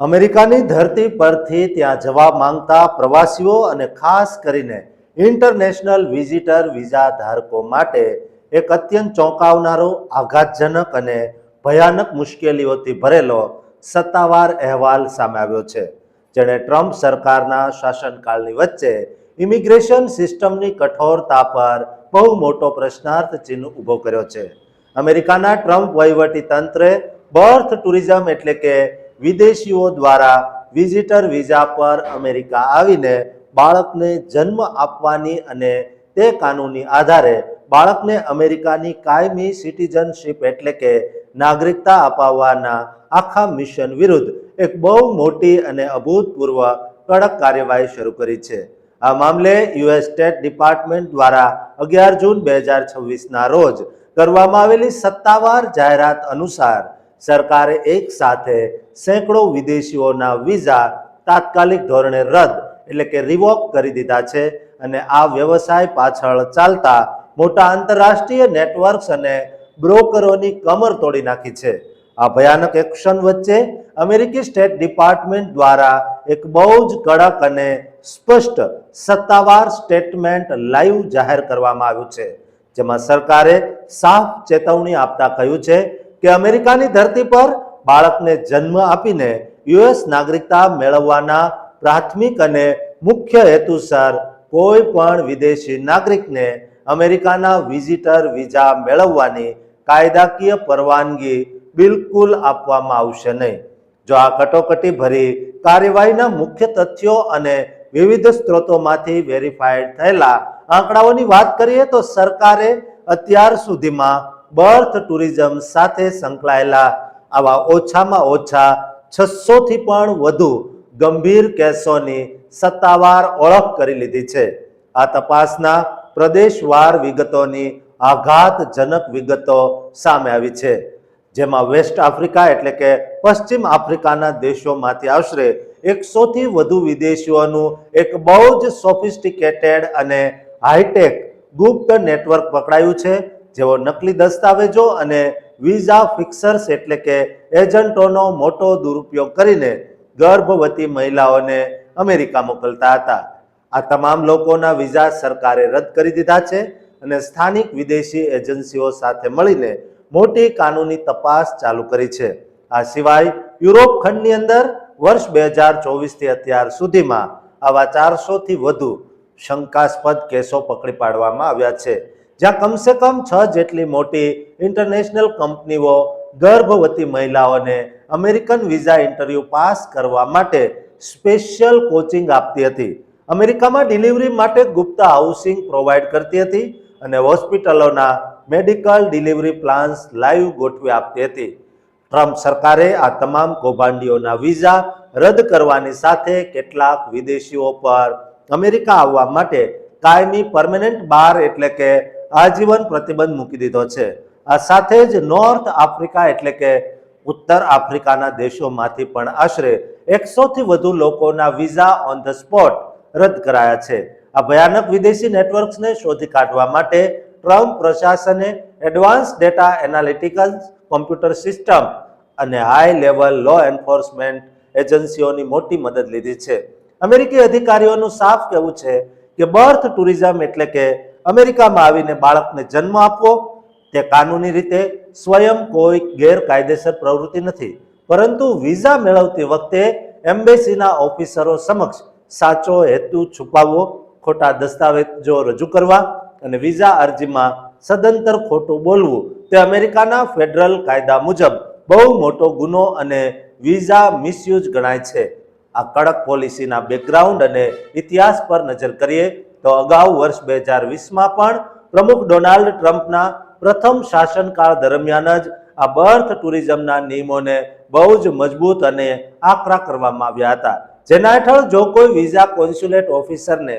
અમેરિકાની ધરતી પરથી ત્યાં જવા માંગતા પ્રવાસીઓ અને ખાસ કરીને ઇન્ટરનેશનલ વિઝિટર વિઝા ધારકો માટે એક અત્યંત ચોંકાવનારો, આઘાતજનક અને ભયાનક મુશ્કેલીઓથી ભરેલો સત્તાવાર અહેવાલ સામે આવ્યો છે, જેણે ટ્રમ્પ સરકારના શાસનકાળની વચ્ચે ઇમિગ્રેશન સિસ્ટમની કઠોરતા પર બહુ મોટો પ્રશ્નાર્થ ચિહ્ન ઊભો કર્યો છે. અમેરિકાના ટ્રમ્પ વહીવટી તંત્રે બર્થ ટુરિઝમ એટલે કે વિદેશીઓ દ્વારા વિઝિટર વિઝા પર અમેરિકા આવીને બાળકને જન્મ આપવાની અને તે કાનૂની આધારે બાળકને અમેરિકાની કાયમી સિટીઝનશીપ એટલે કે નાગરિકતા અપાવવાના આખા મિશન વિરુદ્ધ એક બહુ મોટી અને અભૂતપૂર્વ કડક કાર્યવાહી શરૂ કરી છે. આ મામલે યુએસ સ્ટેટ ડિપાર્ટમેન્ટ દ્વારા 11 જૂન 2026ના રોજ કરવામાં આવેલી સત્તાવાર જાહેરાત અનુસાર સરકારે એક સાથે સેંકડો વિદેશીઓના વિઝા તાત્કાલિક ધોરણે રદ એટલે કે રિવોક કરી દીધા છે અને આ વ્યવસાય પાછળ ચાલતા મોટા આંતરરાષ્ટ્રીય નેટવર્ક્સ અને બ્રોકરોની કમર તોડી નાખી છે. આ ભયાનક એક્શન વચ્ચે અમેરિકી સ્ટેટ ડિપાર્ટમેન્ટ દ્વારા એક બહુ જ કડક અને સ્પષ્ટ સત્તાવાર સ્ટેટમેન્ટ લાઈવ જાહેર કરવામાં આવ્યું છે, જેમાં સરકારે સાફ ચેતવણી આપતા કહ્યું છે કે અમેરિકાની ધરતી પર બાળકને જન્મ આપીને યુએસ નાગરિકતા મેળવવાના પ્રાથમિક અને મુખ્ય હેતુસર કોઈ પણ વિદેશી નાગરિકને અમેરિકાના વિઝિટર વિઝા મેળવવાની કાયદાકીય પરવાનગી બિલકુલ આપવામાં આવશે નહીં. જો આ કટોકટી ભરી કાર્યવાહીના મુખ્ય તથ્યો અને વિવિધ સ્ત્રોતોમાંથી વેરીફાઈડ થયેલા આંકડાઓની વાત કરીએ તો સરકારે અત્યાર સુધીમાં બર્થ ટુરિઝમ સાથે સંકળાયેલા આવા ઓછામાં ઓછા 600થી પણ વધુ ગંભીર કેસોની સત્તાવાર ઓળખ કરી લીધી છે. આ તપાસના પ્રદેશવાર વિગતોની આઘાતજનક વિગતો સામે આવી છે, જેમાં વેસ્ટ આફ્રિકા એટલે કે પશ્ચિમ આફ્રિકાના દેશોમાંથી આશરે 100થી વધુ વિદેશીઓનું એક બહુ જ સોફિસ્ટિકેટેડ અને હાઈટેક ગુપ્ત નેટવર્ક પકડાયું છે, જેઓ નકલી દસ્તાવેજો અને વિઝા ફિક્સર્સ એટલે કે એજન્ટોનો મોટો દુરુપયોગ કરીને ગર્ભવતી મહિલાઓને અમેરિકા મોકલતા હતા. આ તમામ લોકોના વિઝા સરકારે રદ કરી દીધા છે અને સ્થાનિક વિદેશી એજન્સીઓ સાથે મળીને મોટી કાનૂની તપાસ ચાલુ કરી છે. આ સિવાય યુરોપ ખંડની અંદર વર્ષ 2024થી અત્યાર સુધીમાં આવા 400થી વધુ શંકાસ્પદ કેસો પકડી પાડવામાં આવ્યા છે, જ્યાં કમસે કમ 6 જેટલી મોટી ઇન્ટરનેશનલ કંપનીઓ ગર્ભવતી મહિલાઓને અમેરિકન વિઝા ઇન્ટરવ્યૂ પાસ કરવા માટે સ્પેશિયલ કોચિંગ આપતી હતી, અમેરિકામાં ડિલિવરી માટે ગુપ્ત હાઉસિંગ પ્રોવાઈડ કરતી હતી અને હોસ્પિટલોના મેડિકલ ડિલિવરી પ્લાન્સ લાઈવ ગોઠવી આપતી હતી. ટ્રમ્પ સરકારે આ તમામ કૌભાંડીઓના વિઝા રદ કરવાની સાથે કેટલાક વિદેશીઓ પર અમેરિકા આવવા માટે કાયમી પરમેનન્ટ બાર એટલે કે આજીવન પ્રતિબંધ મૂકી દીધો છે. આ સાથે જ નોર્થ આફ્રિકા એટલે કે ઉત્તર આફ્રિકાના દેશોમાંથી પણ આશરે 100થી વધુ લોકોના વિઝા ઓન ધ સ્પોટ રદ કરાયા છે. આ ભયાનક વિદેશી નેટવર્ક્સને શોધી કાઢવા માટે ટ્રમ્પ પ્રશાસને advance data analytical computer system અને હાઈ લેવલ લો એન્ફોર્સમેન્ટ એજન્સીઓની મોટી મદદ લીધી છે. અમેરિકી અધિકારીઓનું સાફ કહેવું છે કે બર્થ ટુરિઝમ એટલે કે અમેરિકામાં આવીને બાળકને જન્મ આપવો તે કાનૂની રીતે સ્વયં કોઈ ગેરકાયદેસર પ્રવૃત્તિ નથી, પરંતુ વિઝા મેળવતી વખતે એમ્બેસીના ઓફિસરો સમક્ષ સાચો હેતુ છુપાવવો, ખોટા દસ્તાવેજો રજૂ કરવા અને વિઝા અરજીમાં સદંતર ખોટું બોલવું તે અમેરિકાના ફેડરલ કાયદા મુજબ બહુ મોટો ગુનો અને વિઝા મિસયુઝ ગણાય છે. આ કડક પોલિસીના બેકગ્રાઉન્ડ અને ઇતિહાસ પર નજર કરીએ તો અગાઉ વર્ષ 2020માં પણ પ્રમુખ ડોનાલ્ડ ટ્રમ્પના પ્રથમ શાસનકાળ દરમિયાન જ આ બર્થ ટુરિઝમના નિયમોને બહુ જ મજબૂત અને આકરા કરવામાં આવ્યા હતા, જેના હેઠળ જો કોઈ વિઝા કોન્સ્યુલેટ ઓફિસરને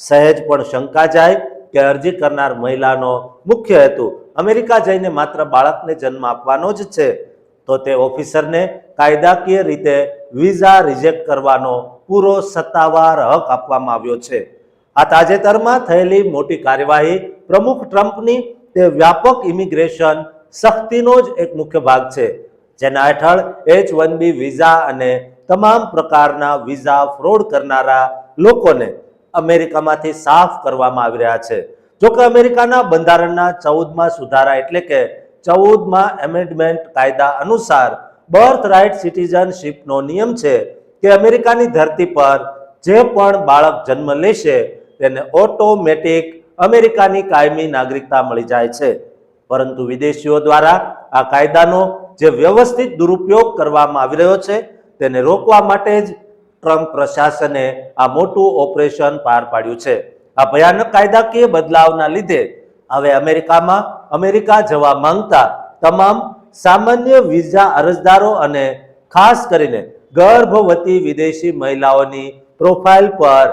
સહેજ પણ શંકા જાય કે અરજી કરનાર મહિલાનો મુખ્ય હેતુ અમેરિકા જઈને માત્ર બાળકને જન્મ આપવાનો જ છે, તો તે ઓફિસરને કાયદાકીય રીતે વિઝા રિજેક્ટ કરવાનો પૂરો સત્તાવાર હક આપવામાં આવ્યો છે. આ તાજેતરમાં થયેલી મોટી કાર્યવાહી પ્રમુખ ટ્રમ્પની તે વ્યાપક ઇમિગ્રેશન સખ્તીનો જ એક મુખ્ય ભાગ છે, જેના હેઠળ H-1B વિઝા અને તમામ પ્રકારના વિઝા ફ્રોડ કરનારા લોકોને અમેરિકામાંથી સાફ કરવામાં આવી રહ્યા છે. જોકે અમેરિકાના બંધારણના 14મા સુધારા એટલે કે 14મા એમેન્ડમેન્ટ કાયદા અનુસાર બર્થ રાઇટ સિટીઝનશીપનો નિયમ છે કે અમેરિકાની ધરતી પર જે પણ બાળક જન્મ લેશે તેને ઓટોમેટિક અમેરિકાની કાયમી નાગરિકતા મળી જાય છે. પરંતુ વિદેશીઓ દ્વારા આ કાયદાનો જે વ્યવસ્થિત દુરુપયોગ કરવામાં આવી રહ્યો છે તેને રોકવા માટે જ ટ્રમ્પ પ્રશાસને આ મોટું ઓપરેશન પાર પાડ્યું છે. આ ભયાનક કાયદાકીય બદલાવના લીધે હવે અમેરિકા જવા માંગતા તમામ સામાન્ય વિઝા અરજદારો અને ખાસ કરીને ગર્ભવતી વિદેશી મહિલાઓની પ્રોફાઇલ પર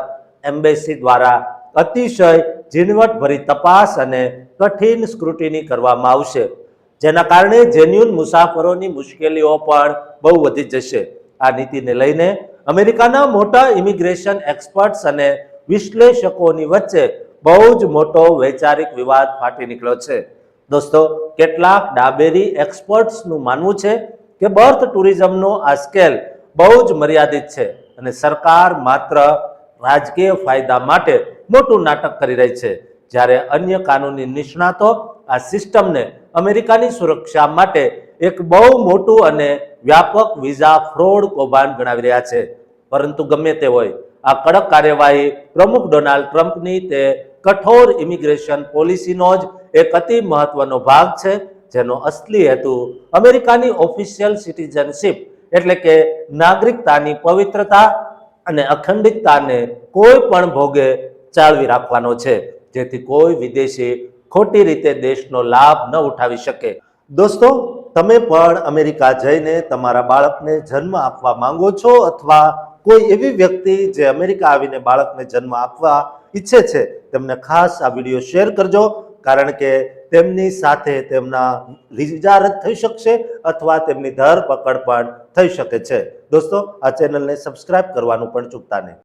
એમ્બેસી દ્વારા અતિશય ઝીણવટભરી તપાસ અને કઠિન સ્ક્રુટિની કરવામાં આવશે, જેના કારણે જેન્યુન મુસાફરોની મુશ્કેલીઓ પણ બહુ વધી જશે. આ નીતિને લઈને અમેરિકાના મોટા ઇમિગ્રેશન એક્સપર્ટ્સ અને વિશ્લેષકોની વચ્ચે બહુ જ મોટો વૈચારિક વિવાદ ફાટી નીકળ્યો છે. દોસ્તો, કેટલાક ડાબેરી એક્સપર્ટ્સનું માનવું છે કે બર્થ ટુરિઝમનો આ સ્કેલ બહુ જ મર્યાદિત છે અને સરકાર માત્ર રાજકીય ફાયદા માટે મોટું નાટક કરી રહી છે, જ્યારે અન્ય કાનૂની નિષ્ણાતો આ સિસ્ટમને અમેરિકાની સુરક્ષા માટે એક બહુ મોટું અને વ્યાપક વિઝા ફ્રોડ કૌભાંડ ગણાવી રહ્યા છે. પરંતુ ગમે તે હોય, આ કડક કાર્યવાહી પ્રમુખ ડોનાલ્ડ ટ્રમ્પની તે કઠોર ઇમિગ્રેશન પોલિસીનો જ એક અતિ મહત્વનો ભાગ છે, જેનો અસલી હેતુ અમેરિકાની ઓફિશિયલ સિટીઝનશીપ એટલે કે નાગરિકતાની પવિત્રતા અને અખંડિતતાને કોઈ પણ ભોગે જાળવી રાખવાનો છે, જેથી કોઈ વિદેશી ખોટી રીતે દેશનો લાભ ન ઉઠાવી શકે. દોસ્તો, તમે પણ અમેરિકા જઈને તમારા બાળકને જન્મ આપવા માંગો છો અથવા કોઈ એવી વ્યક્તિ જે અમેરિકા આવીને બાળકને જન્મ આપવા ઈચ્છે છે તેમને ખાસ આ વિડીયો શેર કરજો, કારણ કે તેમની સાથે તેમના વિઝા રદ થઈ શકશે અથવા તેમની ધરપકડ પણ થઈ શકે છે. દોસ્તો, આ ચેનલને સબસ્ક્રાઇબ કરવાનું પણ ચૂકતા નહીં.